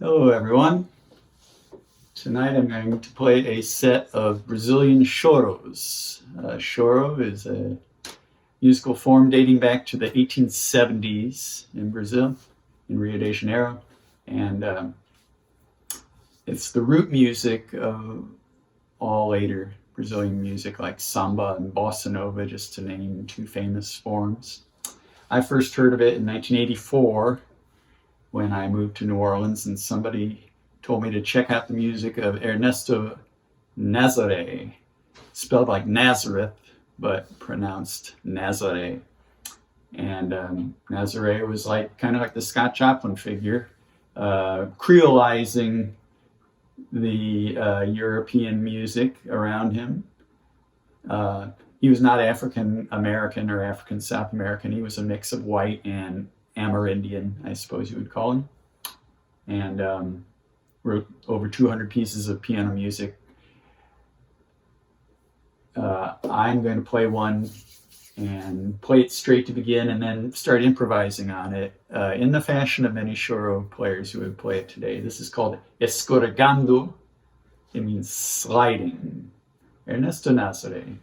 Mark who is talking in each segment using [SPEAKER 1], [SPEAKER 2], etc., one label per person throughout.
[SPEAKER 1] Hello everyone. Tonight I'm going to play a set of Brazilian choros. Choro is a musical form dating back to the 1870s in Brazil, in Rio de Janeiro. And it's the root music of all later Brazilian music like samba and bossa nova, just to name two famous forms. I first heard of it in 1984 when I moved to New Orleans, and somebody told me to check out the music of Ernesto Nazaré, spelled like Nazareth, but pronounced Nazaré. And Nazaré was kind of like the Scott Joplin figure, creolizing the European music around him. He was not African American or African South American. He was a mix of white and Amerindian, I suppose you would call him, and wrote over 200 pieces of piano music. I'm going to play one and play it straight to begin and then start improvising on it in the fashion of many choro players who would play it today. This is called escorregando. It means sliding. Ernesto Nazaré.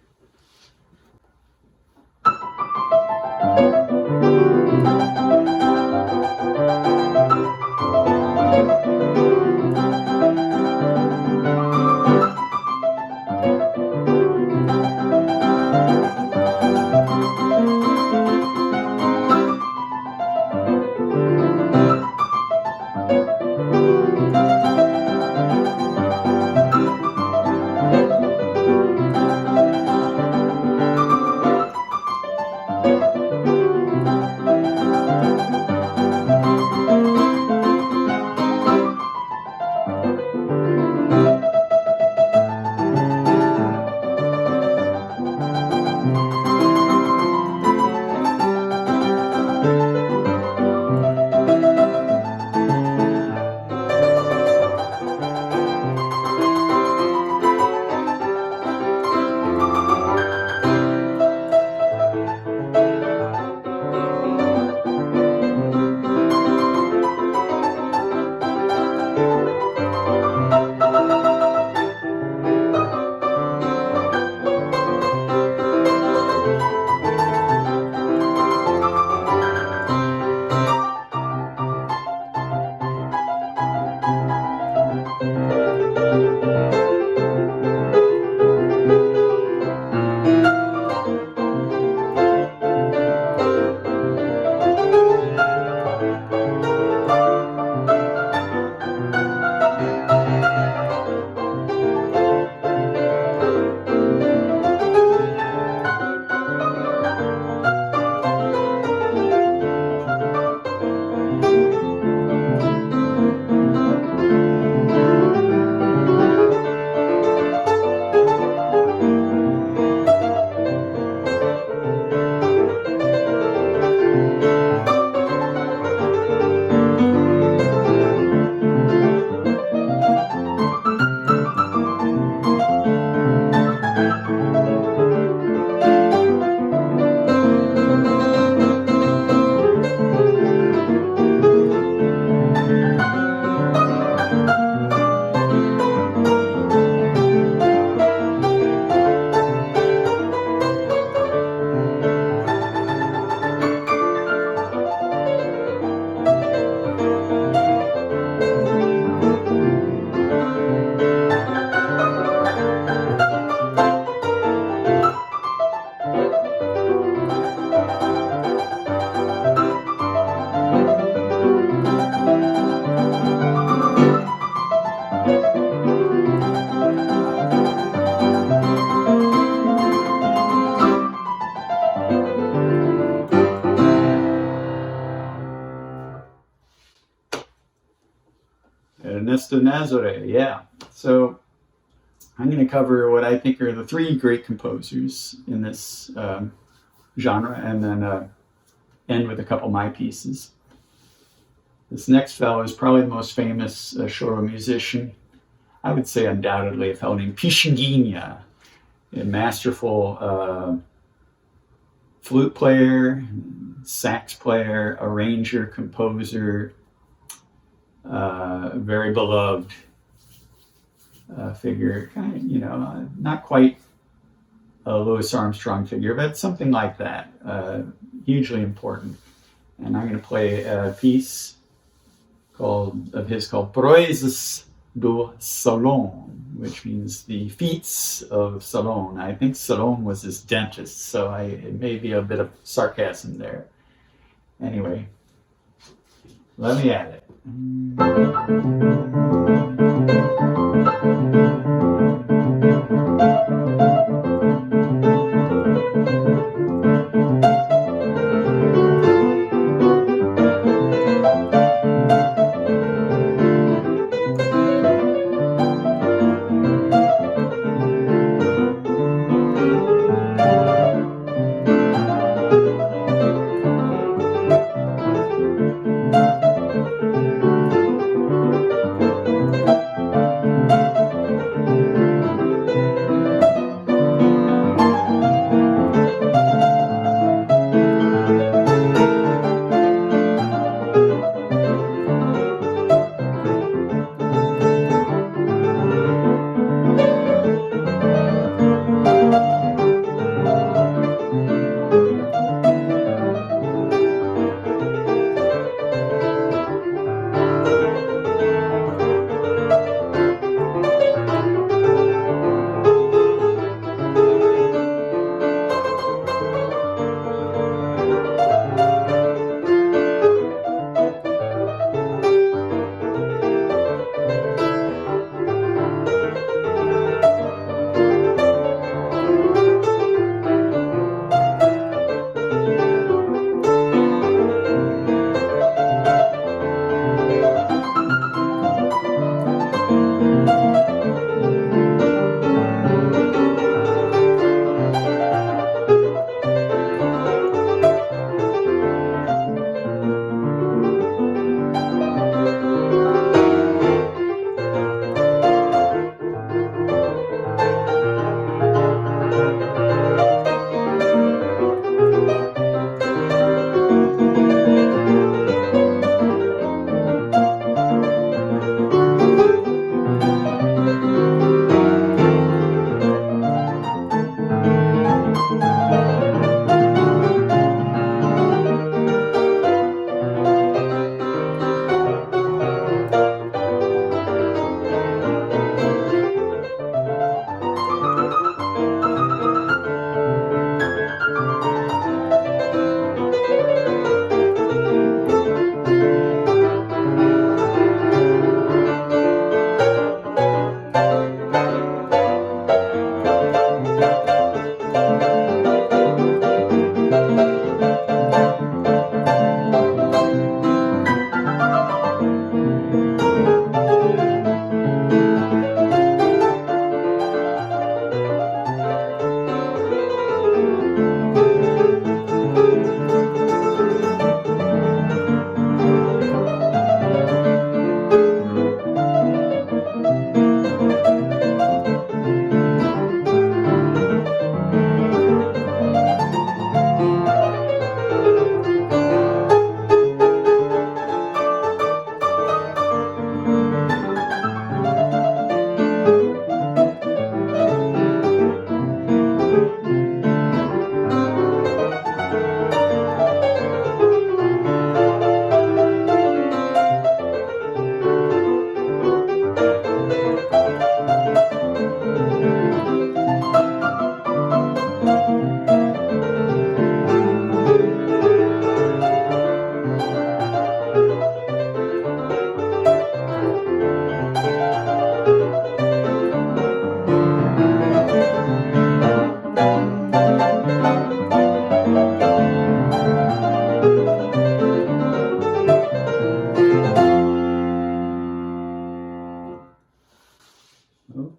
[SPEAKER 1] Ernesto Nazaré, yeah. So I'm going to cover what I think are the three great composers in this genre, and then end with a couple of my pieces. This next fellow is probably the most famous choro musician, I would say undoubtedly, a fellow named Pixinguinha, a masterful flute player, sax player, arranger, composer, very beloved figure, kind of, not quite a Louis Armstrong figure, but something like that, hugely important. And I'm going to play a piece of his called Proezes do Salon, which means the feats of Salon. I think Salon was his dentist, so it may be a bit of sarcasm there. Anyway, let me at it.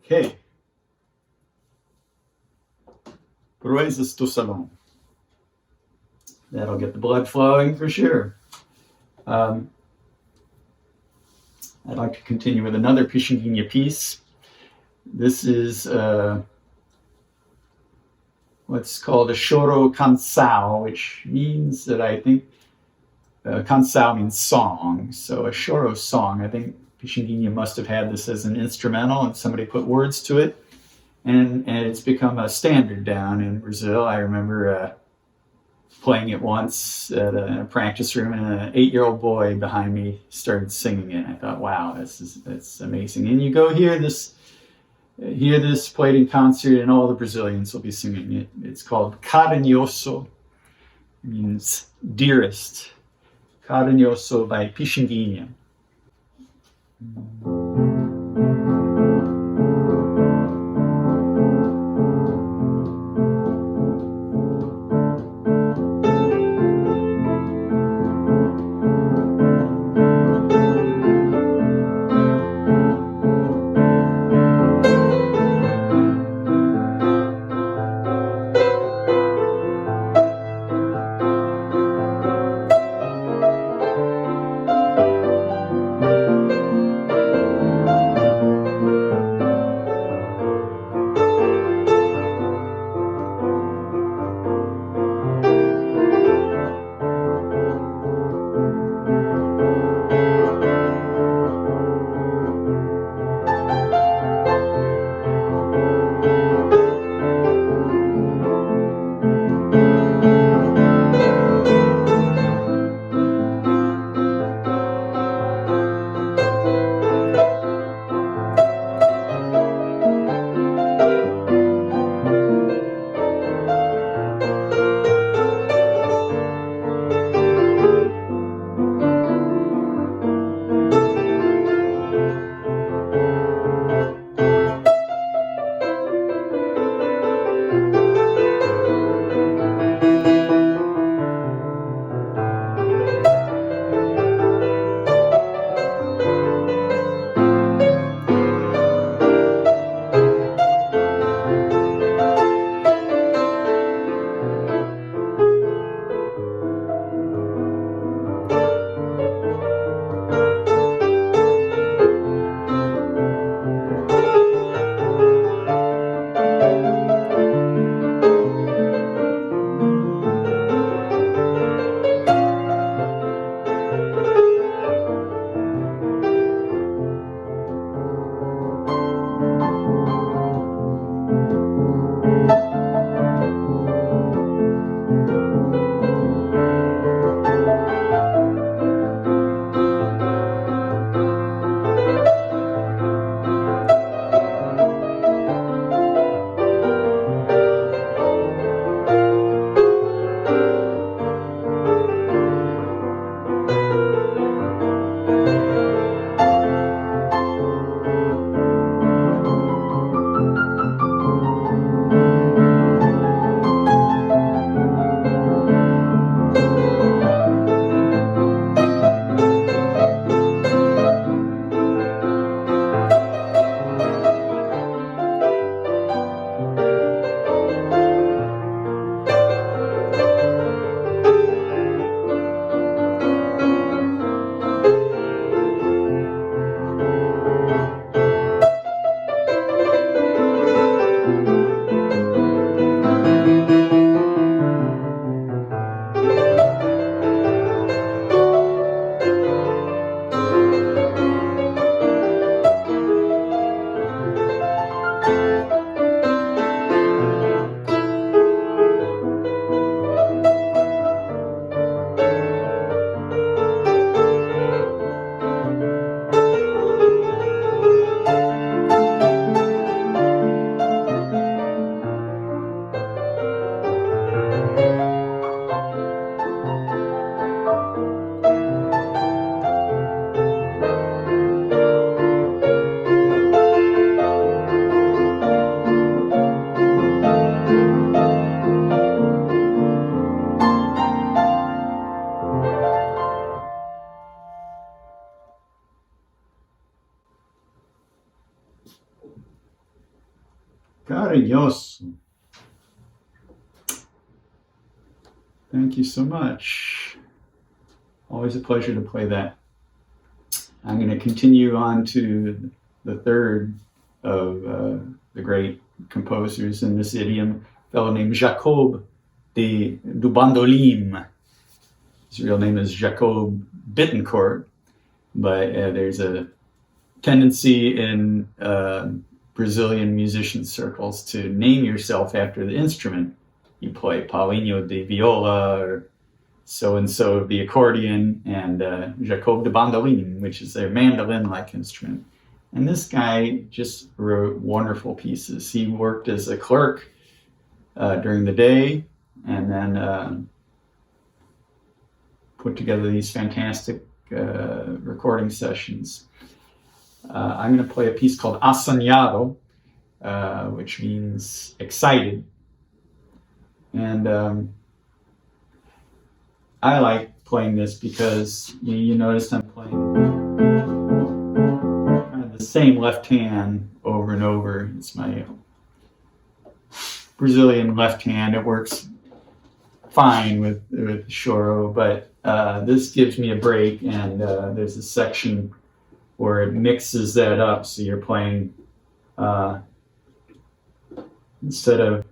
[SPEAKER 1] Okay. Proezes do Salon. That'll get the blood flowing for sure. I'd like to continue with another Pichinguinha piece. This is what's called a choro cansao, which means that I think Canção means song, so a choro song. I think Pichinguinha must have had this as an instrumental and somebody put words to it. And it's become a standard down in Brazil. I remember playing it once at a practice room, and an 8-year-old boy behind me started singing it. I thought, wow, that's amazing. And you go hear this played in concert, and all the Brazilians will be singing it. It's called Carinhoso, means dearest. Carinhoso by Pichinguinha. Carinhoso. Thank you so much. Always a pleasure to play that. I'm going to continue on to the third of the great composers in this idiom, a fellow named Jacob do Bandolim. His real name is Jacob Bittencourt, but there's a tendency in Brazilian musician circles to name yourself after the instrument you play. Paulinho de viola, or so-and-so of the accordion, and Jacob de bandolim, which is their mandolin-like instrument. And this guy just wrote wonderful pieces. He worked as a clerk during the day, and then put together these fantastic recording sessions. I'm going to play a piece called Assanhado, which means excited. And I like playing this because you notice I'm playing kind of the same left hand over and over. It's my Brazilian left hand. It works fine with choro, but this gives me a break, and there's a section where it mixes that up, so you're playing instead of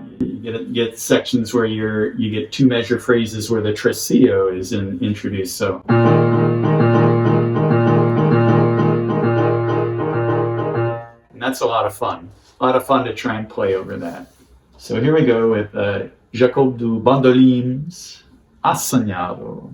[SPEAKER 1] you get sections where you get two measure phrases where the tresillo is introduced. So and that's a lot of fun to try and play over that. So here we go with Jacob do Bandolim's Assanhado.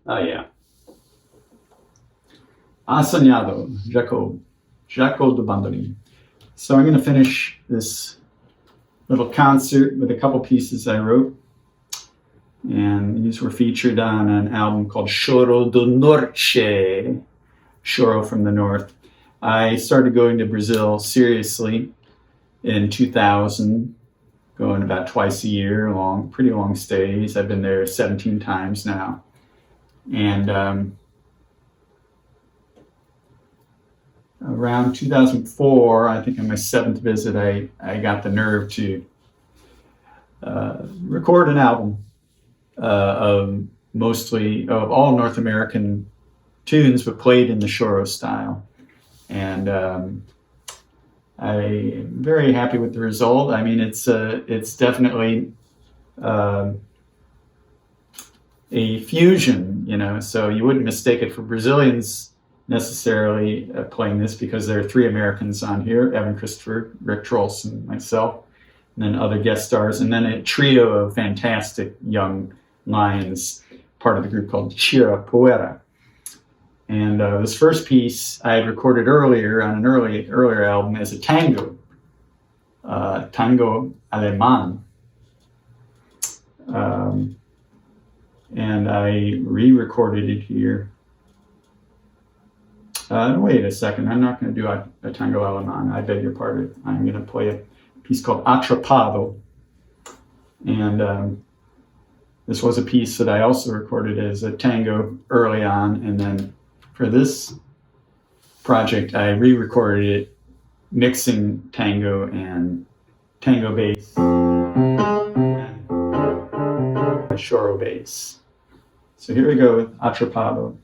[SPEAKER 1] Oh yeah. Assagnado, Jaco de Bandolim. So I'm going to finish this little concert with a couple pieces I wrote. And these were featured on an album called Choro do Norte, Choro from the North. I started going to Brazil seriously in 2000, going about twice a year, pretty long stays. I've been there 17 times now. And around 2004, I think on my seventh visit, I got the nerve to record an album of all North American tunes, but played in the choro style. And I'm very happy with the result. I mean, it's definitely a fusion, so you wouldn't mistake it for Brazilians necessarily playing this, because there are three Americans on here: Evan Christopher, Rick Trolson, myself, and then other guest stars, and then a trio of fantastic young lions, part of the group called Tira Poeta. And this first piece I had recorded earlier on an earlier album as a tango, tango alemán. And I re-recorded it here. Wait a second, I'm not going to do a tango alemán. I beg your pardon. I'm going to play a piece called Atrapado. And this was a piece that I also recorded as a tango early on. And then for this project, I re-recorded it mixing tango and tango bass and choro bass. So here we go with Atrapado.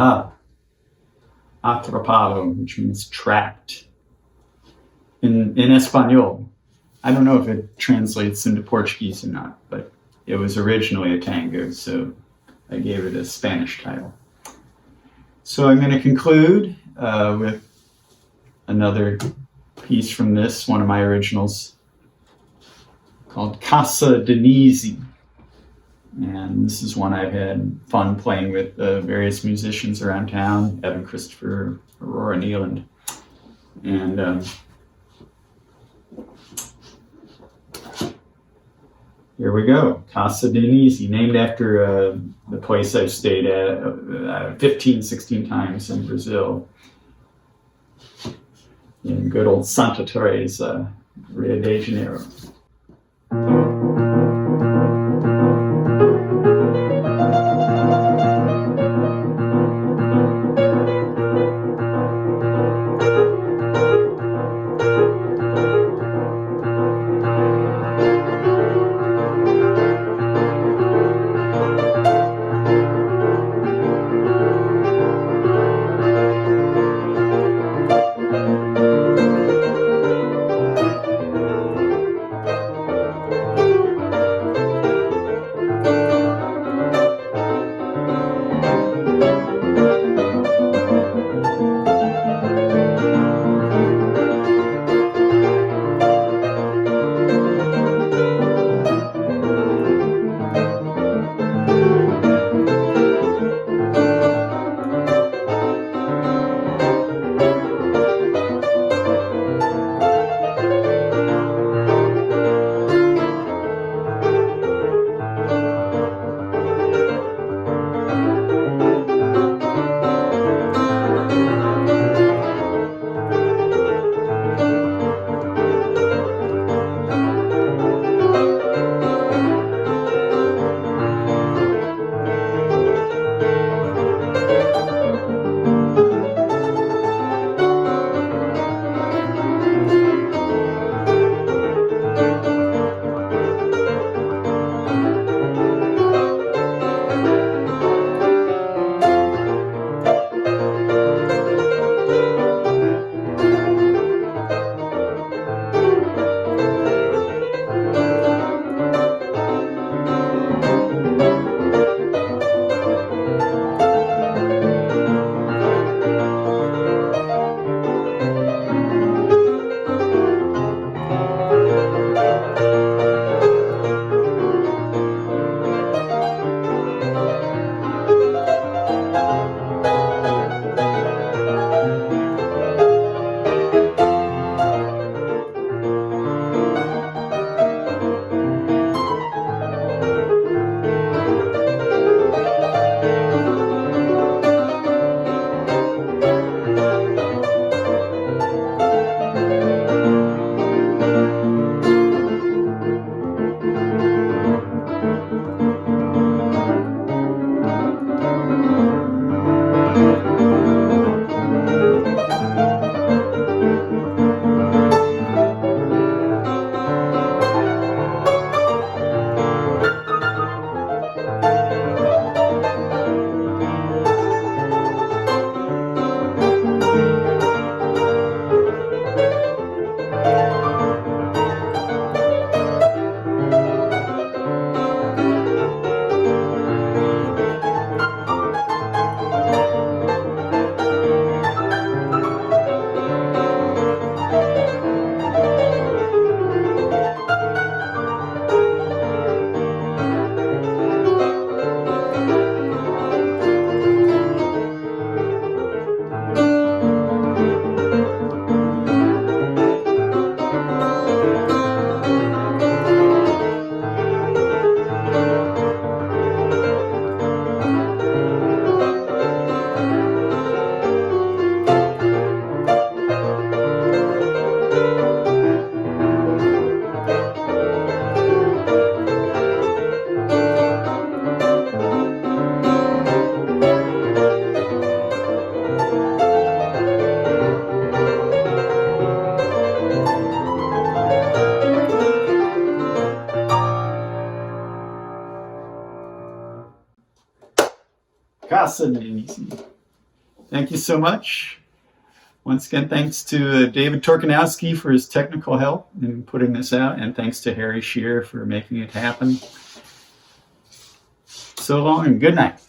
[SPEAKER 1] Ah, atrapado, which means trapped. In Espanol. I don't know if it translates into Portuguese or not, but it was originally a tango, so I gave it a Spanish title. So I'm going to conclude with another piece from this, one of my originals, called Casa Denise. And this is one I've had fun playing with various musicians around town, Evan Christopher, Aurora Nealand. And here we go, Casa Denise, named after the place I've stayed at 15, 16 times in Brazil. In good old Santa Teresa, Rio de Janeiro. Casa Denise. Thank you so much. Once again, thanks to David Torkanowski for his technical help in putting this out, and thanks to Harry Shearer for making it happen. So long and good night.